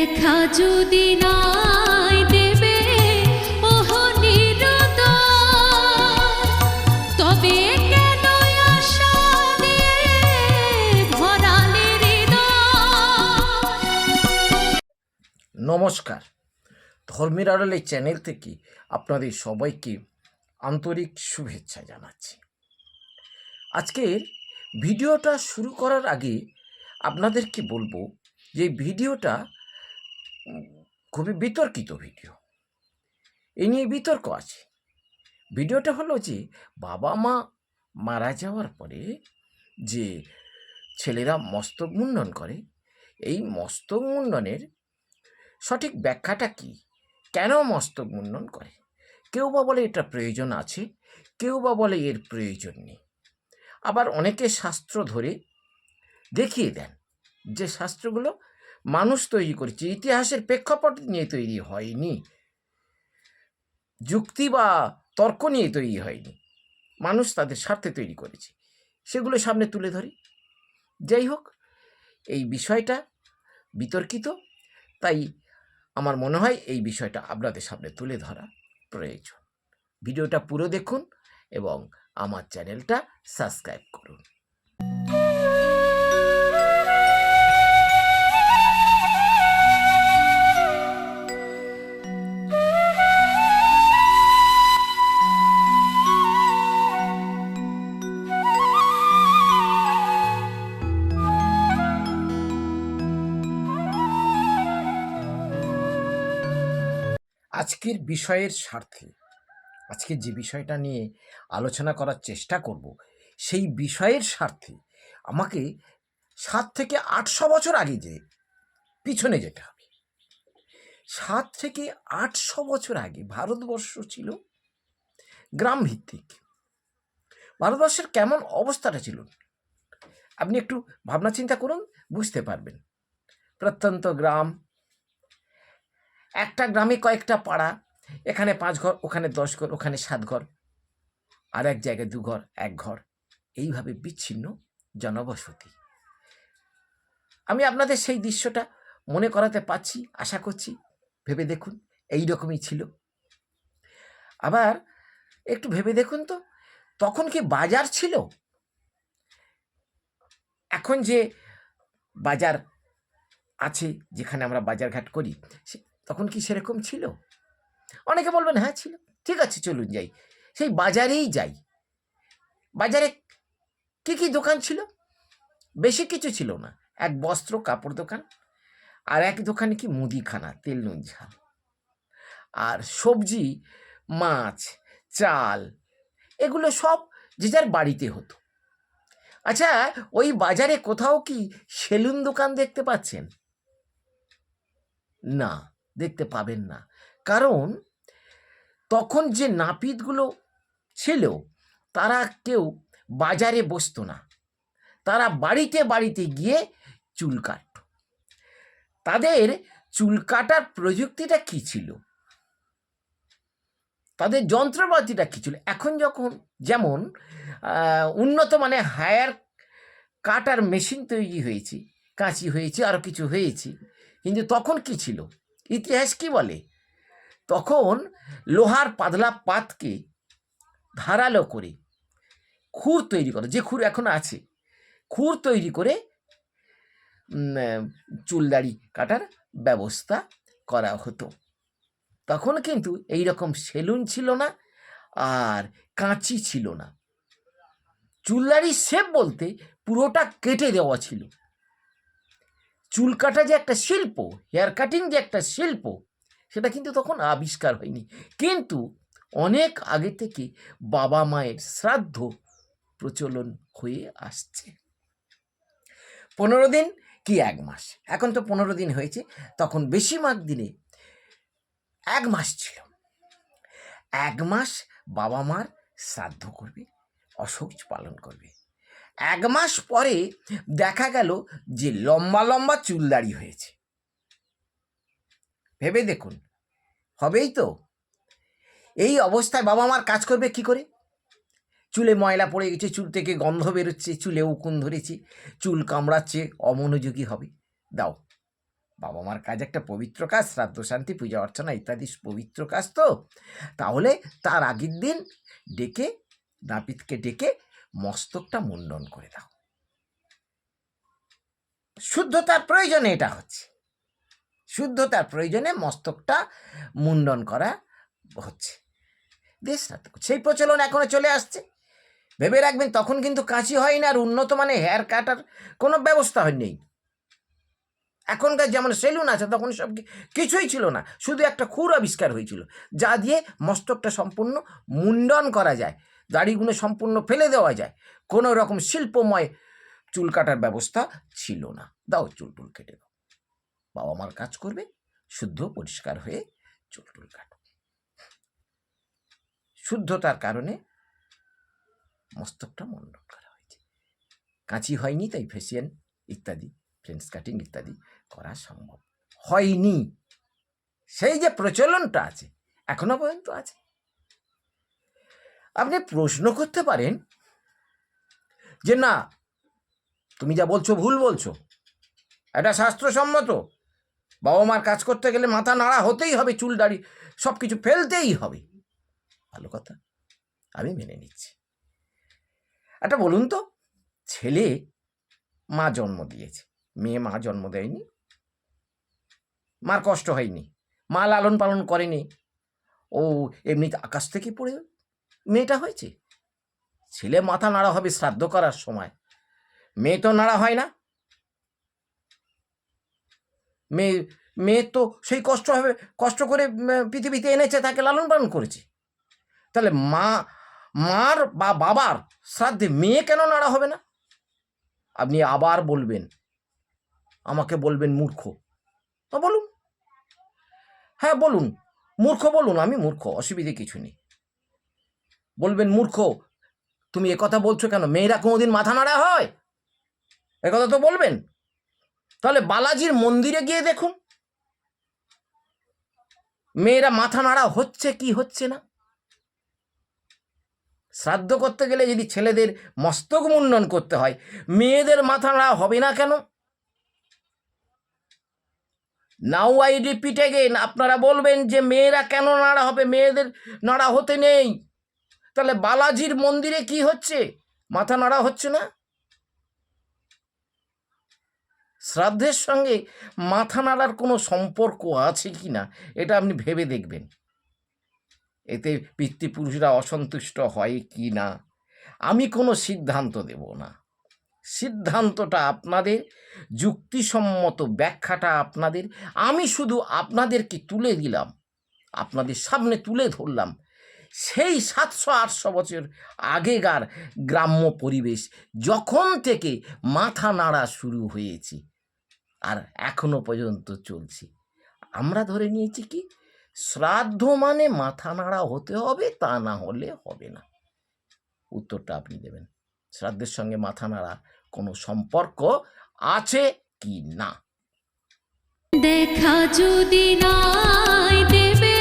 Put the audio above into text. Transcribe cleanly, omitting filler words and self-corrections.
দেখা যদি নাই দেবে ওহ নিরুদয়, তবে কেন আশা দিয়ে ভরালে হৃদয়। নমস্কার, ধর্মের আড়ালে চ্যানেল থেকে আপনাদের সবাইকে আন্তরিক শুভেচ্ছা জানাচ্ছি। আজকের ভিডিওটা শুরু করার আগে আপনাদেরকে বলবো যে ভিডিওটা খুবই বিতর্কিত ভিডিও, এ নিয়ে বিতর্ক আছে। ভিডিওটা হলো যে বাবা মা মারা যাওয়ার পরে যে ছেলেরা মস্তক মুন্ডন করে, এই মস্তক মুন্ডনের সঠিক ব্যাখ্যাটা কি, কেন মস্তক মুন্ডন করে। কেউ বা বলে এটা প্রয়োজন আছে, কেউ বা বলে এর প্রয়োজন নেই। আবার অনেকে শাস্ত্র ধরে দেখিয়ে দেন যে শাস্ত্রগুলো মানুষ তৈরি করেছে, ইতিহাসের প্রেক্ষাপট নিয়ে তৈরি হয়নি, যুক্তি বা তর্ক নিয়ে তৈরি হয়নি, মানুষ তাদের স্বার্থে তৈরি করেছে, সেগুলো সামনে তুলে ধরি। যাই হোক, এই বিষয়টা বিতর্কিত, তাই আমার মনে হয় এই বিষয়টা আপনাদের সামনে তুলে ধরা প্রয়োজন। ভিডিওটা পুরো দেখুন এবং আমার চ্যানেলটা সাবস্ক্রাইব করুন। আজকের বিষয়ের স্বার্থে, আজকে যে বিষয়টা নিয়ে আলোচনা করার চেষ্টা করব, সেই বিষয়ের স্বার্থে আমাকে 7 থেকে 800 বছর আগে পিছনে যেতে হবে। 7 থেকে 800 বছর আগে ভারতবর্ষ ছিল গ্রাম ভিত্তিক। ভারতবর্ষের কেমন অবস্থাটা ছিল আপনি একটু ভাবনা চিন্তা করুন, বুঝতে পারবেন। প্রত্যন্ত গ্রাম, একটা গ্রামে কয়েকটা পাড়া, এখানে 5 ঘর, ওখানে 10 ঘর, ওখানে 7 ঘর, আর এক জায়গায় 2 ঘর, 1 ঘর, এইভাবে বিচ্ছিন্ন জনবসতি। আমি আপনাদের সেই দৃশ্যটা মনে করাতে পারছি, আশা করছি। ভেবে দেখুন, এই রকমই ছিল। আবার একটু ভেবে দেখুন তো, তখন কি বাজার ছিল? এখন যে বাজার আছে, যেখানে আমরা বাজারঘাট করি, তখন কি সেরকম ছিল? অনেকে বলবেন হ্যাঁ ছিল। ঠিক আছে, চলুন যাই, সেই বাজারেই যাই। বাজারে কি কি দোকান ছিল? বেশি কিছু ছিল না। এক বস্ত্র কাপড় দোকান, আর এক দোকানে কি মুদিখানা, তেল নুন ঝাল, আর সবজি, মাছ, চাল, এগুলো সব যে যার বাড়িতে হতো। আচ্ছা, ওই বাজারে কোথাও কি সেলুন দোকান দেখতে পাচ্ছেন? না, দেখতে পাবেন না। কারণ তখন যে নাপিতগুলো ছিল, তারা কেউ বাজারে বসতো না, তারা বাড়িতে বাড়িতে গিয়ে চুল কাটত। তাদের চুল কাটার প্রযুক্তিটা কি ছিল, তাদের যন্ত্রপাতিটা কি ছিল? এখন যখন যেমন উন্নত মানে হায়ার কাটার মেশিন তৈরি হয়েছে, কাঁচি হয়েছে, আরও কিছু হয়েছে, কিন্তু তখন কি ছিল? ইতিহাস কি বলে? তখন লোহার পাতলা পাতকে ধারালো করে খুর তৈরি করে, যে খুর এখন আছে, খুর তৈরি করে চুল দাড়ি কাটার ব্যবস্থা করা হতো। তখন কিন্তু এই রকম সেলুন ছিল না, আর কাঁচি ছিল না। চুল দাড়ি শেপ বলতে পুরোটা কেটে দেওয়া ছিল। চুল কাটা যে একটা শিল্প, হেয়ার কাটিং যে একটা শিল্প, সেটা কিন্তু তখন আবিষ্কার হয়নি। কিন্তু অনেক আগে থেকে বাবা মায়ের শ্রাদ্ধ প্রচলন হয়ে আসছে। 15 দিন কি 1 মাস, এখন তো 15 দিন হয়েছে, তখন বেশিরভাগ দিনে 1 মাস ছিল। 1 মাস বাবা মার শ্রাদ্ধ করবে, অসৌচ পালন করবে। 1 মাস পরে দেখা গেল যে লম্বা লম্বা চুল দাড়ি হয়েছে। ভেবে দেখুন, হবেই তো। এই অবস্থায় বাবা মার কাজ করবে কি করে? চুলে ময়লা পড়ে গেছে, চুল থেকে গন্ধ বেরোচ্ছে, চুলে উকুন ধরেছে, চুল কামড়াচ্ছে, অমনোযোগী হবে। দাও বাবা মার কাজ একটা পবিত্র কাজ, শ্রাদ্ধ শান্তি পূজা অর্চনা ইত্যাদি পবিত্র কাজ, তো তাহলে তার আগের দিন ডেকে নাপিতকে ডেকে মস্তকটা মুন্ডন করে দাও। শুদ্ধতার প্রয়োজনে এটা হচ্ছে, শুদ্ধতার প্রয়োজনে মস্তকটা মুন্ডন করা হচ্ছে। দেশ শ্রাদ্ধ সেই প্রচলন এখনো চলে আসছে। ভেবে রাখবেন, তখন কিন্তু কাঁচি হয় না আর উন্নত মানে হেয়ার কাটার কোনো ব্যবস্থা নেই। এখনকার যেমন সেলুন আছে, তখন সব কিছুই ছিল না, শুধু একটা খুর আবিষ্কার হয়েছিল যা দিয়ে মস্তকটা সম্পূর্ণ মুন্ডন করা যায়, দাড়িগুলো সম্পূর্ণ ফেলে দেওয়া যায়। কোনো রকম শিল্পময় চুল কাটার ব্যবস্থা ছিল না। দাও চুল টুল কেটে দাও, বাবা মার কাজ করবে, শুদ্ধ পরিষ্কার হয়ে চুল টুল কাটো। শুদ্ধতার কারণে মস্তকটা মুন্ডন করা হয়েছে। কাঁচি হয়নি, তাই ফেসিয়াল ইত্যাদি ফ্রেঞ্চ কাটিং ইত্যাদি করা সম্ভব হয়নি। সেই যে প্রচলনটা আছে এখনো পর্যন্ত আছে। আপনি প্রশ্ন করতে পারেন যে না, তুমি যা বলছো ভুল বলছো, এটা শাস্ত্রসম্মত। বাবা মার কাজ করতে গেলে মাথা নাড়া হতেই হবে, চুল দাড়ি সব কিছু ফেলতেই হবে। ভালো কথা, আমি মেনে নিচ্ছি। এটা বলুন তো, ছেলে মা জন্ম দিয়েছে, মেয়ে মা জন্ম দেয়নি, মার কষ্ট হয়নি, মা লালন পালন করেনি, ও এমনি আকাশ থেকে পড়ে মেয়েটা হয়েছে। ছেলে মাথা নাড়া হবে শ্রাদ্ধ করার সময়, মেয়ে তো নাড়া হয় না। মেয়ে তো সেই কষ্ট করে পৃথিবীতে এনেছে, তাকে লালন পালন করেছে। তাহলে মার বা বাবার শ্রাদ্ধে মেয়ে কেন নাড়া হবে না? আপনি আবার বলবেন, আমাকে বলবেন মূর্খ, তো বলুন, হ্যাঁ বলুন, মূর্খ বলুন, আমি মূর্খ, অসুবিধে কিছু নেই। বলবেন মূর্খ, তুমি একথা বলছো কেন? মেয়েরা কোনোদিন মাথা নাড়া হয়? একথা তো বলবেন। তাহলে বালাজির মন্দিরে গিয়ে দেখুন, মেয়েরা মাথা নাড়া হচ্ছে কি হচ্ছে না। শ্রাদ্ধ করতে গেলে যদি ছেলেদের মস্তক মুন্ডন করতে হয়, মেয়েদের মাথা নাড়া হবে না কেন? নাও আই রিপিট এগেইন, আপনারা বলবেন যে মেয়েরা কেন নাড়া হবে, মেয়েদের নাড়া হতে নেই। তাহলে বালাজির মন্দিরে কি হচ্ছে? মাথা নাড়া হচ্ছে না। শ্রাদ্ধের সঙ্গে মাথা নাড়ার কোনো সম্পর্ক আছে কি না এটা আপনি ভেবে দেখবেন। এতে পিতৃপুরুষরা অসন্তুষ্ট হয় কি না আমি কোনো সিদ্ধান্ত দেব না। সিদ্ধান্তটা আপনাদের, যুক্তিসম্মত ব্যাখ্যাটা আপনাদের। আমি শুধু আপনাদেরকে তুলে দিলাম, আপনাদের সামনে তুলে ধরলাম সেই 700-800 বছর আগেকার গ্রাম্য পরিবেশ, যখন থেকে মাথা নাড়া শুরু হয়েছে আর এখনো পর্যন্ত চলছে। আমরা ধরে নিয়েছি কি শ্রাদ্ধ মানে মাথা নাড়া হতে হবে, তা না হলে হবে না। উত্তরটা আপনি দেবেন, শ্রাদ্ধের সঙ্গে মাথা নাড়া কোনো সম্পর্ক আছে কি না। দেখা যদি নাই দেবে